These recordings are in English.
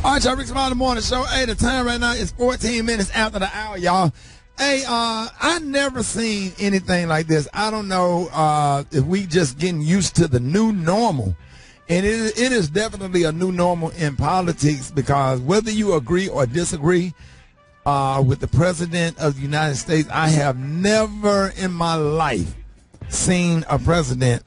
All right, y'all, Rickey Smiley Morning Show. Hey, the time right now is 14 minutes after the hour, y'all. Hey, I never seen anything like this. I don't know if we just getting used to the new normal. And it is definitely a new normal in politics, because whether you agree or disagree with the President of the United States, I have never in my life seen a president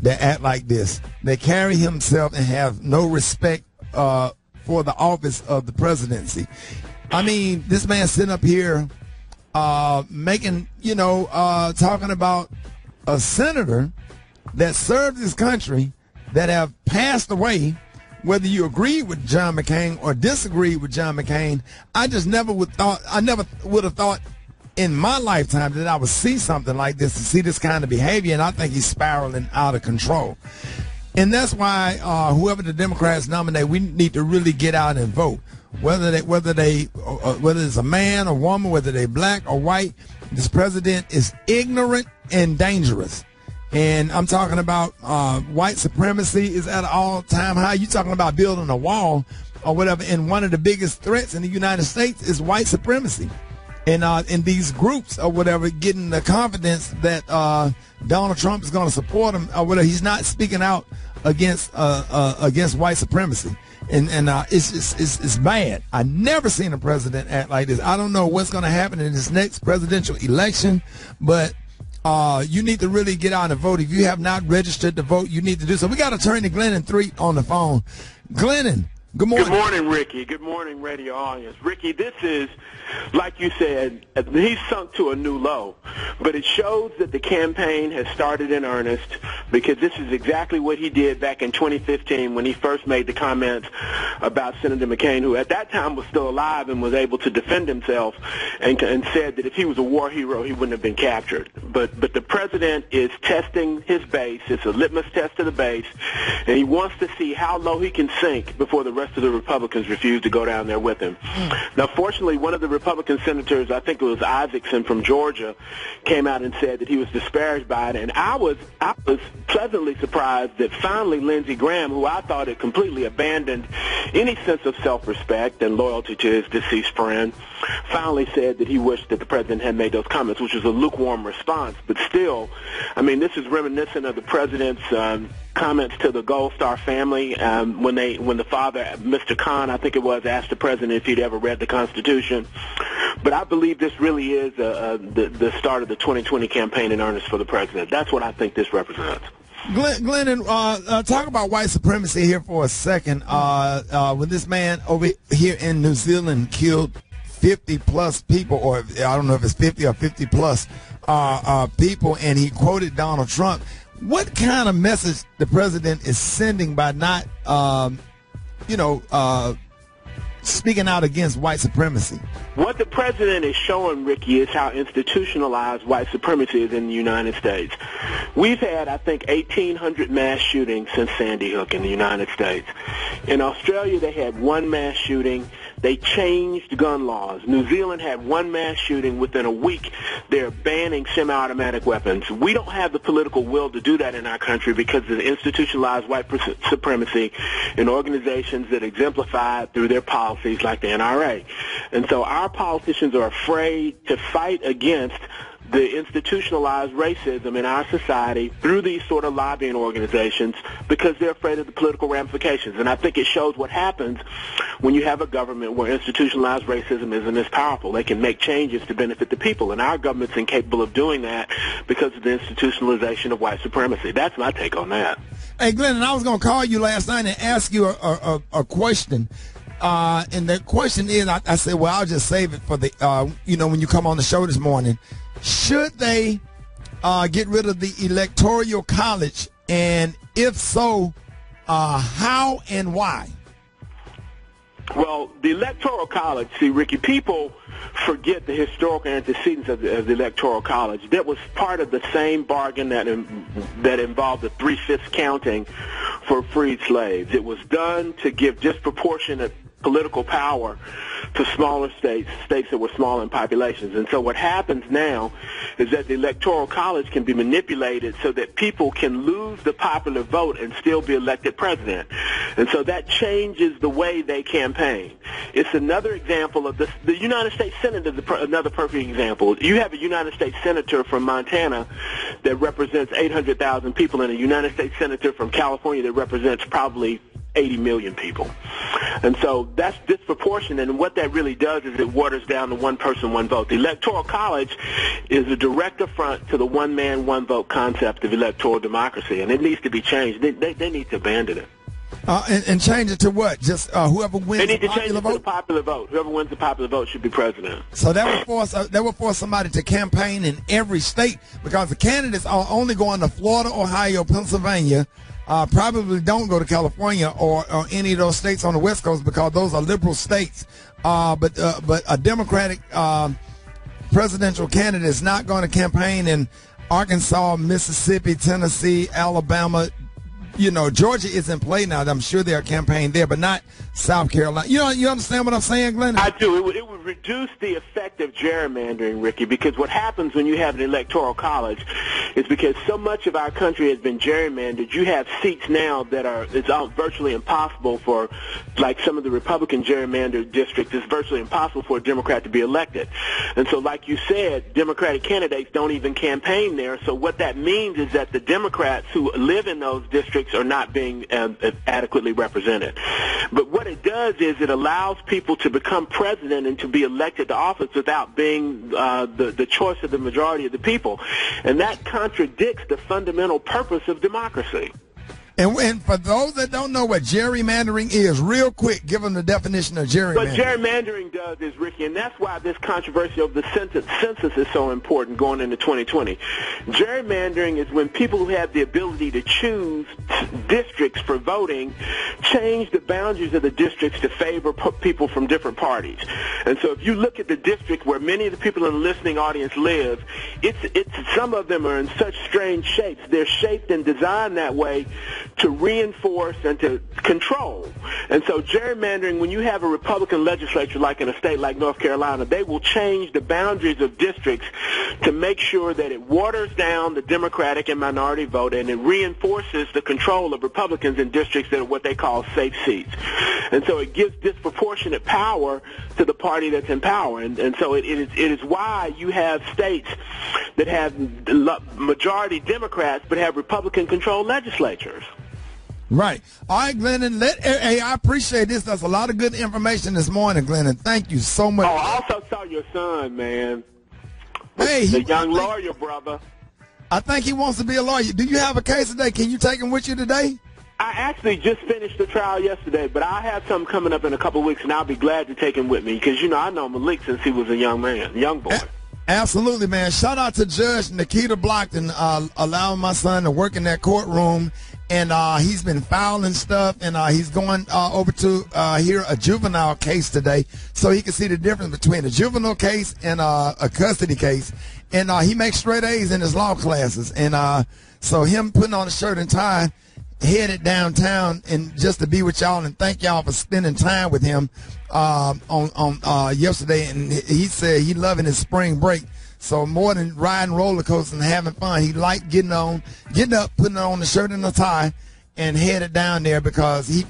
that act like this. They carry himself and have no respect for the office of the presidency. I mean, this man sitting up here talking about a senator that served his country that have passed away. Whether you agree with John McCain or disagree with John McCain, I never would have thought in my lifetime that I would see something like this, to see this kind of behavior, and I think he's spiraling out of control. And that's why whoever the Democrats nominate, we need to really get out and vote. Whether it's a man or woman, whether they black or white, this president is ignorant and dangerous. And I'm talking about white supremacy is at an all-time high. You're talking about building a wall or whatever. And one of the biggest threats in the United States is white supremacy. And in these groups or whatever, getting the confidence that Donald Trump is going to support him or whatever. He's not speaking out against white supremacy. And it's bad. I never seen a president act like this. I don't know what's going to happen in this next presidential election, but you need to really get out and vote. If you have not registered to vote, you need to do so. We got Attorney Glennon Threet on the phone. Glennon, good morning. Good morning, Rickey. Good morning, radio audience. Rickey, this is, like you said, he's sunk to a new low. But it shows that the campaign has started in earnest, because this is exactly what he did back in 2015 when he first made the comments about Senator McCain, who at that time was still alive and was able to defend himself, and said that if he was a war hero, he wouldn't have been captured. But the president is testing his base. It's a litmus test to the base, and he wants to see how low he can sink before the rest of the Republicans refuse to go down there with him. Now, fortunately, one of the Republican senators, I think it was Isaacson from Georgia, came out and said that he was disparaged by it, and I was pleasantly surprised that finally Lindsey Graham, who I thought had completely abandoned any sense of self-respect and loyalty to his deceased friend, finally said that he wished that the president had made those comments, which was a lukewarm response. But still, I mean, this is reminiscent of the president's comments to the Gold Star family when the father, Mr. Khan, I think it was, asked the president if he'd ever read the Constitution. But I believe this really is the start of the 2020 campaign in earnest for the president. That's what I think this represents. Glennon, talk about white supremacy here for a second. When this man over here in New Zealand killed 50-plus people, or I don't know if it's 50 or 50-plus people, and he quoted Donald Trump. What kind of message the president is sending by not, speaking out against white supremacy? What the president is showing, Rickey, is how institutionalized white supremacy is in the United States. We've had, I think, 1,800 mass shootings since Sandy Hook in the United States. In Australia, they had one mass shooting. They changed gun laws. New Zealand had one mass shooting. Within a week, they're banning semi-automatic weapons. We don't have the political will to do that in our country because of the institutionalized white supremacy in organizations that exemplify it through their policies like the NRA. And so our politicians are afraid to fight against the institutionalized racism in our society through these sort of lobbying organizations because they're afraid of the political ramifications. And I think it shows what happens when you have a government where institutionalized racism isn't as powerful. They can make changes to benefit the people, and our government's incapable of doing that because of the institutionalization of white supremacy. That's my take on that. Hey, Glenn, I was going to call you last night and ask you a question. And the question is, I said, well, I'll just save it for the, when you come on the show this morning. Should they get rid of the Electoral College? And if so, how and why? Well, the Electoral College, see, Rickey, people forget the historical antecedents of the Electoral College. That was part of the same bargain that involved the 3/5 counting for freed slaves. It was done to give disproportionate political power to smaller states that were small in populations. And so what happens now is that the Electoral College can be manipulated so that people can lose the popular vote and still be elected president. And so that changes the way they campaign. It's another example of this. The United States Senate is another perfect example. You have a United States Senator from Montana that represents 800,000 people and a United States Senator from California that represents probably 80 million people. And so that's disproportionate, and what that really does is it waters down the one person, one vote. The Electoral College is a direct affront to the one man, one vote concept of electoral democracy, and it needs to be changed. They need to abandon it. And change it to what? Just whoever wins they need the to change popular it to vote? the popular vote. Whoever wins the popular vote should be president. So that would force somebody to campaign in every state, because the candidates are only going to Florida, Ohio, Pennsylvania. Probably don't go to California or any of those states on the West Coast, because those are liberal states. But a Democratic presidential candidate is not going to campaign in Arkansas, Mississippi, Tennessee, Alabama. You know, Georgia is in play now. I'm sure they're campaigning there, but not South Carolina. You understand what I'm saying, Glenn? I do. It would reduce the effect of gerrymandering, Ricky, because what happens when you have an electoral college is because so much of our country has been gerrymandered, you have seats now that it's virtually impossible for, like some of the Republican gerrymandered districts, it's virtually impossible for a Democrat to be elected. And so, like you said, Democratic candidates don't even campaign there. So what that means is that the Democrats who live in those districts are not being adequately represented. But what it does is it allows people to become president and to be elected to office without being the choice of the majority of the people. And that contradicts the fundamental purpose of democracy. And for those that don't know what gerrymandering is, real quick, give them the definition of gerrymandering. What gerrymandering does is, Ricky, and that's why this controversy of the census is so important going into 2020. Gerrymandering is when people who have the ability to choose districts for voting change the boundaries of the districts to favor people from different parties. And so if you look at the district where many of the people in the listening audience live, some of them are in such strange shapes. They're shaped and designed that way to reinforce and to control. And so gerrymandering, when you have a Republican legislature like in a state like North Carolina, they will change the boundaries of districts to make sure that it waters down the Democratic and minority vote, and it reinforces the control of Republicans in districts that are what they call safe seats. And so it gives disproportionate power to the party that's in power. And so it is why you have states that have majority Democrats but have Republican-controlled legislatures. Right. All right, Glennon. Hey, I appreciate this. That's a lot of good information this morning, Glennon. Thank you so much. Oh, I also saw your son, man. Hey, the young lawyer, brother. I think he wants to be a lawyer. Do you have a case today? Can you take him with you today? I actually just finished the trial yesterday, but I have something coming up in a couple of weeks, and I'll be glad to take him with me because, I know Malik since he was a young boy. Absolutely, man. Shout out to Judge Nikita Blockton allowing my son to work in that courtroom. And he's been filing stuff, and he's going over to hear a juvenile case today so he can see the difference between a juvenile case and a custody case. And he makes straight A's in his law classes. And so him putting on a shirt and tie, headed downtown and just to be with y'all and thank y'all for spending time with him on yesterday. And he said he loving his spring break. So more than riding roller coasters and having fun, he liked getting up, putting on the shirt and the tie, and headed down there because he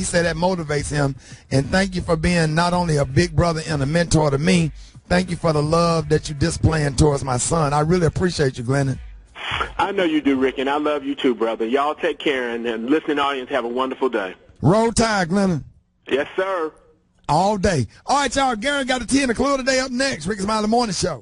said that motivates him. And thank you for being not only a big brother and a mentor to me, thank you for the love that you're displaying towards my son. I really appreciate you, Glennon. I know you do, Rick, and I love you too, brother. Y'all take care, and listening audience, have a wonderful day. Roll Tide, Glennon. Yes, sir. All day. All right, y'all. Gary got a tea and a clue today up next. Rickey Smiley Morning Show.